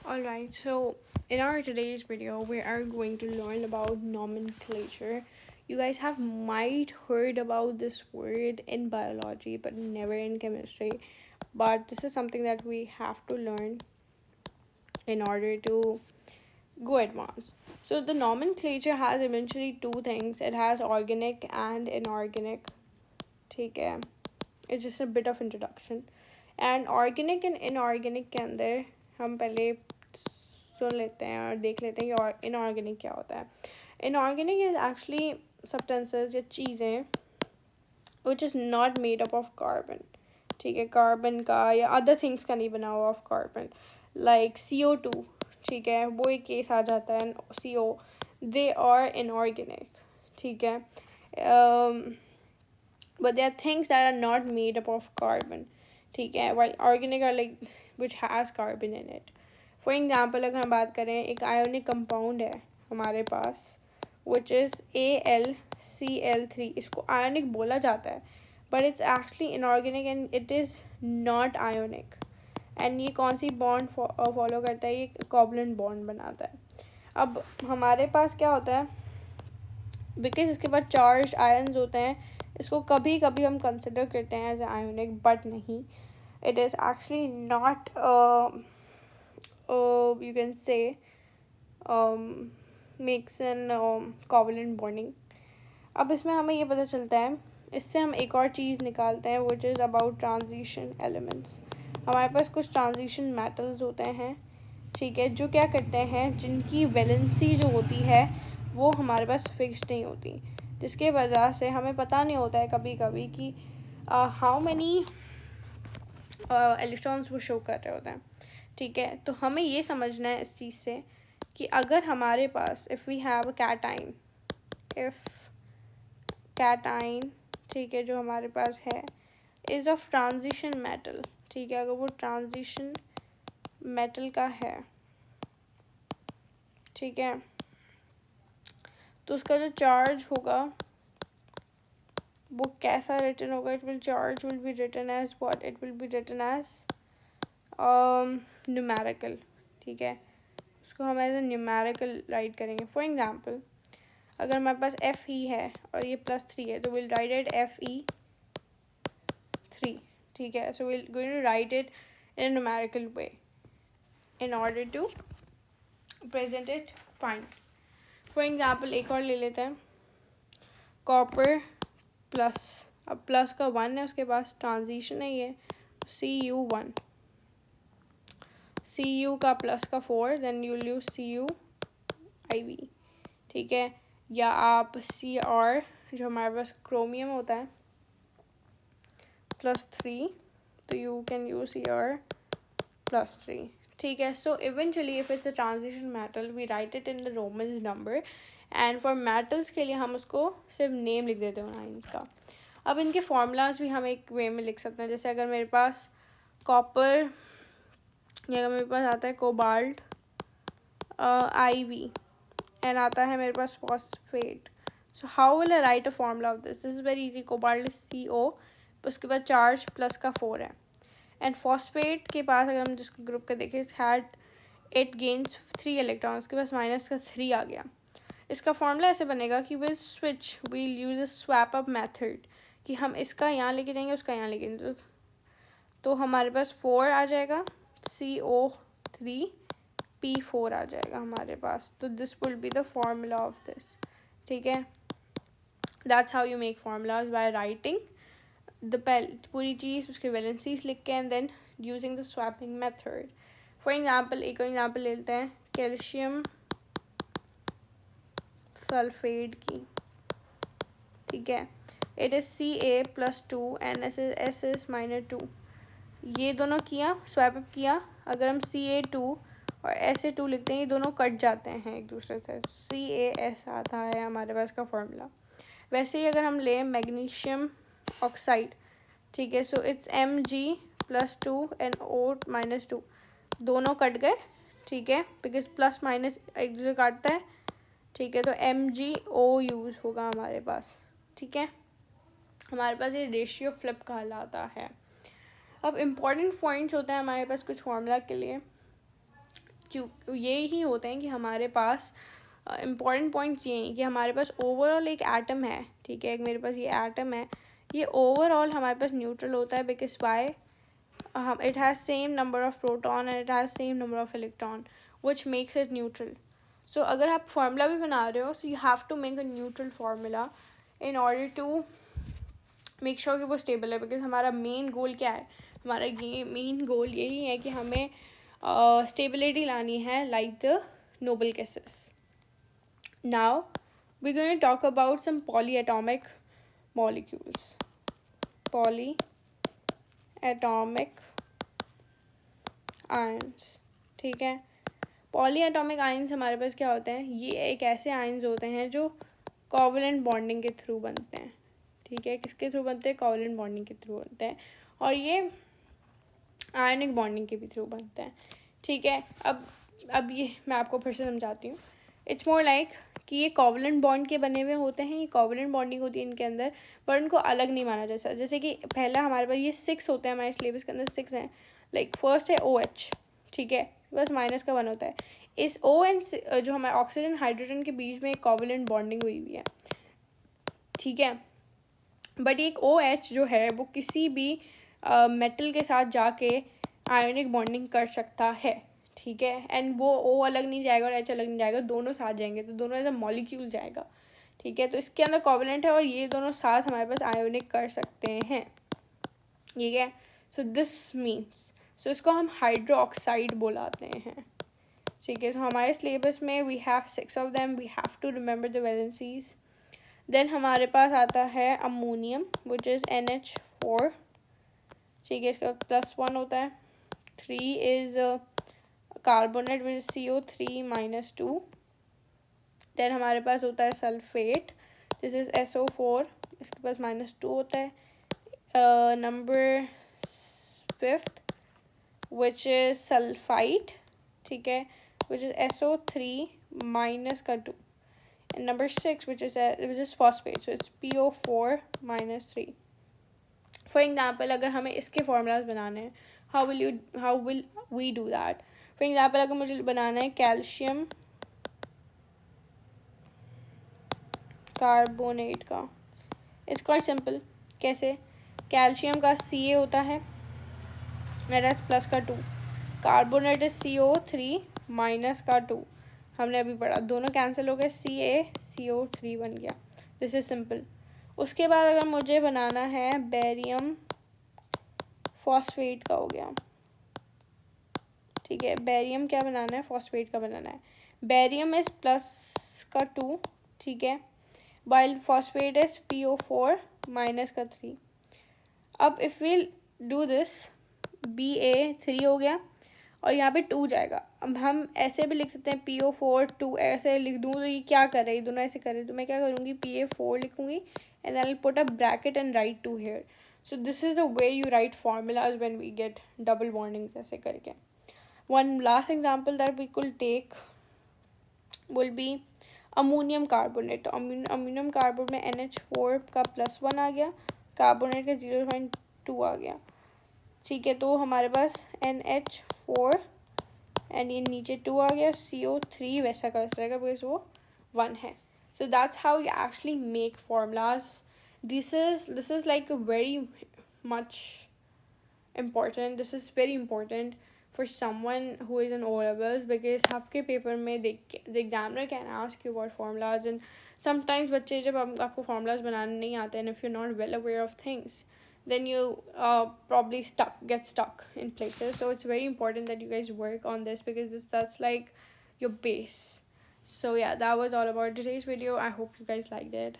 Alright, so in our today's video, we are going to learn about nomenclature. You guys have might heard about this word in biology, but never in chemistry. But this is something that we have to learn in order to go advanced. So the nomenclature has eventually two things. It has organic and inorganic. ठीक है, it's just a bit of introduction. And organic and inorganic के अंदर हम पहले सुन लेते हैं और देख लेते हैं कि इनऑर्गेनिक क्या होता है. इनऑर्गेनिक इज एक्चुअली सब्सटेंसेस या चीज़ें which is not made up of carbon. ठीक है, कार्बन का या अदर थिंग्स का नहीं बना हुआ ऑफ कार्बन, लाइक CO2. ठीक है, वो एक केस आ जाता है. CO, they are inorganic. ठीक है, but there are things that are not made up of carbon. ठीक है, while organic are like which has carbon in it. For example अगर हम बात करें, एक आयोनिक कंपाउंड है हमारे पास विच इज़ AlCl3. इसको आयोनिक बोला जाता है but it's actually inorganic and it is not ionic. And ये कौन सी बॉन्ड फॉलो करता है? ये कोवलेंट बॉन्ड बनाता है. अब हमारे पास क्या होता है, बिकॉज इसके पास चार्ज आयन्स होते हैं, इसको कभी कभी हम कंसिडर करते हैं एज आयोनिक, बट नहीं. It is actually not you can say makes an covalent bonding. अब इसमें हमें ये पता चलता है, इससे हम एक और चीज़ निकालते हैं which is about transition elements. हमारे पास कुछ ट्रांजिशन मेटल्स होते हैं, ठीक है, जो क्या करते हैं, जिनकी वैलेंसी जो होती है वो हमारे पास फिक्स्ड नहीं होती, जिसके वजह से हमें पता नहीं होता है कभी कभी कि हाउ मैनी इलेक्ट्रॉन्स वो शो कर रहे होते हैं. ठीक है, तो हमें ये समझना है इस चीज़ से कि अगर हमारे पास इफ़ वी हैव कैटाइन, ठीक है, जो हमारे पास है इज़ ऑफ ट्रांजिशन मेटल. ठीक है, अगर वो ट्रांजिशन मेटल का है, ठीक है, तो उसका जो चार्ज होगा वो कैसा रिटन होगा? It will charge will be written as what? It will be written as numerical. ठीक है, उसको हम एज ए न्यूमेरिकल राइट करेंगे. फॉर एग्जांपल अगर हमारे पास Fe है और ये +3 है, तो विल राइट इट Fe3. ठीक है, so will going to write it in a numerical way in order to present it fine. For example एक और ले लेते हैं, कॉपर प्लस. अब प्लस का 1 है, उसके पास ट्रांजिशन है ये Cu1. Cu का प्लस का 4, देन यू यूज CuIv. ठीक है, या आप Cr जो हमारे पास क्रोमियम होता है +3, तो यू कैन यूज Cr+3. ठीक है, so eventually if it's a transition metal we write it in the Roman number, and for metals के लिए हम उसको सिर्फ नेम लिख देते हैं आइंस का. अब इनके फार्मूलाज भी हम एक वे में लिख सकते हैं, जैसे अगर मेरे पास कॉपर या अगर मेरे पास आता है कोबाल्ट Iv एंड आता है मेरे पास phosphate. So how will I write a formula of this? Is very easy. Cobalt is CO, उसके बाद चार्ज प्लस का 4 है, एंड फॉस्फेट के पास अगर हम जिसके ग्रुप का देखें हैड 8 गेन्स 3 इलेक्ट्रॉन्स, के पास माइनस का 3 आ गया. इसका फॉर्मूला ऐसे बनेगा कि will switch, we'll use a swap up method, कि हम इसका यहाँ लेके जाएंगे, उसका यहाँ लेके जाएंगे, तो हमारे पास 4 आ जाएगा, CO3 P4 आ जाएगा हमारे पास. तो this will be the formula of this. ठीक है, that's how you make formulas, by writing the पूरी चीज़, उसके वैलेंसीज लिख के, and then using the swapping method. For example एक और एग्जाम्पल लेते हैं कैल्शियम सल्फेट की. ठीक है, it is Ca+2 and S is -2. ये दोनों किया, स्वैप अप किया. अगर हम Ca2 और SA2 लिखते हैं, ये दोनों कट जाते हैं एक दूसरे से, CaS आता है हमारे पास का फॉर्मूला. वैसे ही अगर हम लें मैग्नीशियम ऑक्साइड, ठीक है, so it's Mg+2 and O-2, दोनों कट गए. ठीक है, बिकॉज प्लस माइनस एक दूसरे काटता है. ठीक है, तो MgO यूज़ होगा हमारे पास. ठीक है, हमारे पास ये रेशियो फ्लिप कहलाता है. अब इम्पॉर्टेंट पॉइंट्स होते हैं हमारे पास कुछ फार्मूला के लिए, क्यों ये ही होते हैं कि हमारे पास इम्पॉर्टेंट पॉइंट्स ये हैं कि हमारे पास ओवरऑल एक एटम है, ठीक है, एक मेरे पास ये एटम है, ये ओवरऑल हमारे पास न्यूट्रल होता है because why it has same number of proton and it has same number of electron which makes it neutral. So अगर आप formula भी बना रहे हो, so you have to make a neutral formula in order to make sure कि वो stable है, because हमारा main goal क्या है, हमारा ये main goal यही है कि हमें stability लानी है like the noble gases. Now we're going to talk about some polyatomic molecules. Polyatomic ions, ठीक है. पॉली एटॉमिक आयंस हमारे पास क्या होते हैं, ये एक ऐसे आयंस होते हैं जो कोवलेंट बॉन्डिंग के थ्रू बनते हैं, ठीक है. किसके थ्रू बनते हैं, कोवलेंट बॉन्डिंग के थ्रू बनते हैं, और ये आयनिक बॉन्डिंग के भी थ्रू बनते हैं, ठीक है. अब ये मैं आपको फिर से समझाती हूँ. इट्स मोर लाइक कि ये कोवलेंट बॉन्ड के बने हुए होते हैं, ये कोवलेंट बॉन्डिंग होती है इनके अंदर, पर उनको अलग नहीं माना जैसा. जैसे कि पहला हमारे पास ये 6 होते हैं, हमारे सिलेबस के अंदर 6 हैं. लाइक फर्स्ट है OH, ठीक है, बस माइनस का 1 होता है. इस O एंड जो हमारे ऑक्सीजन हाइड्रोजन के बीच में एक कोवलेंट बॉन्डिंग हुई हुई है, ठीक है. बट एक OH जो है वो किसी भी मेटल के साथ जाके आयोनिक बॉन्डिंग कर सकता है, ठीक है. एंड वो O अलग नहीं जाएगा और H अलग नहीं जाएगा, दोनों साथ जाएंगे, तो दोनों एज अ मॉलिक्यूल जाएगा, ठीक है. तो इसके अंदर कोवलेंट है और ये दोनों साथ हमारे पास आयोनिक कर सकते हैं, ठीक है. सो दिस मीन्स, सो इसको हम हाइड्रोक्साइड बुलाते हैं, ठीक है. तो हमारे सिलेबस में we have 6 of them, we have to remember the valencies. Then हमारे पास आता है अमोनियम विच इज़ NH4, ठीक है, इसका +1 होता है. 3 is carbonate which is CO3-2. Then हमारे पास होता है सल्फेट, दिस इज़ SO4, इसके पास -2 होता है. Number 5th which is sulfite, ठीक है, which is SO3-2. and number 6 which is phosphate, so it's PO4-3. for example अगर हमें इसके formulas बनाने हैं, how will we do that? for example अगर मुझे बनाना है कैल्शियम कार्बोनेट का, it's quite simple. कैसे, कैल्शियम का Ca होता है, मेरा प्लस का 2, कार्बोनेट इज CO3-2, हमने अभी पढ़ा, दोनों कैंसिल हो गए, CO3 बन गया. This is simple. उसके बाद अगर मुझे बनाना है बेरियम फॉस्फेट का हो गया, ठीक है. बेरियम क्या बनाना है, फॉस्फेट का बनाना है. बेरियम इज प्लस का 2, ठीक है, वाइल फॉस्फेट इज PO4-3. अब if will do this, Ba3 हो गया और यहाँ पे 2 जाएगा. अब हम ऐसे भी लिख सकते हैं PO4-2, ऐसे लिख दूँ तो ये क्या कर रहे हैं, दोनों ऐसे कर रहे हैं, तो मैं क्या करूँगी, Pa4 लिखूँगी and I will put a bracket and write 2 here. So this is the way you write formulas when we get double bondings ऐसे करके. One last example that we could take will be ammonium carbonate. तो ammonium carbonate में NH4 का +1 आ गया, carbonate का 0.2 आ गया, ठीक है. तो हमारे पास NH4 एंड ये नीचे 2 आ गया, CO3 वैसा का वैसा रहेगा बिकॉज वो 1 है. So that's how you actually make formulas. This is like very much important. This is very important for someone who is in O levels because आपके पेपर में the examiner can ask you about formulas, and sometimes बच्चे जब आपको formulas बनाने नहीं आते and if you're not well aware of things, then you probably get stuck in places. So it's very important that you guys work on this because that's like your base. So yeah, that was all about today's video. I hope you guys liked it.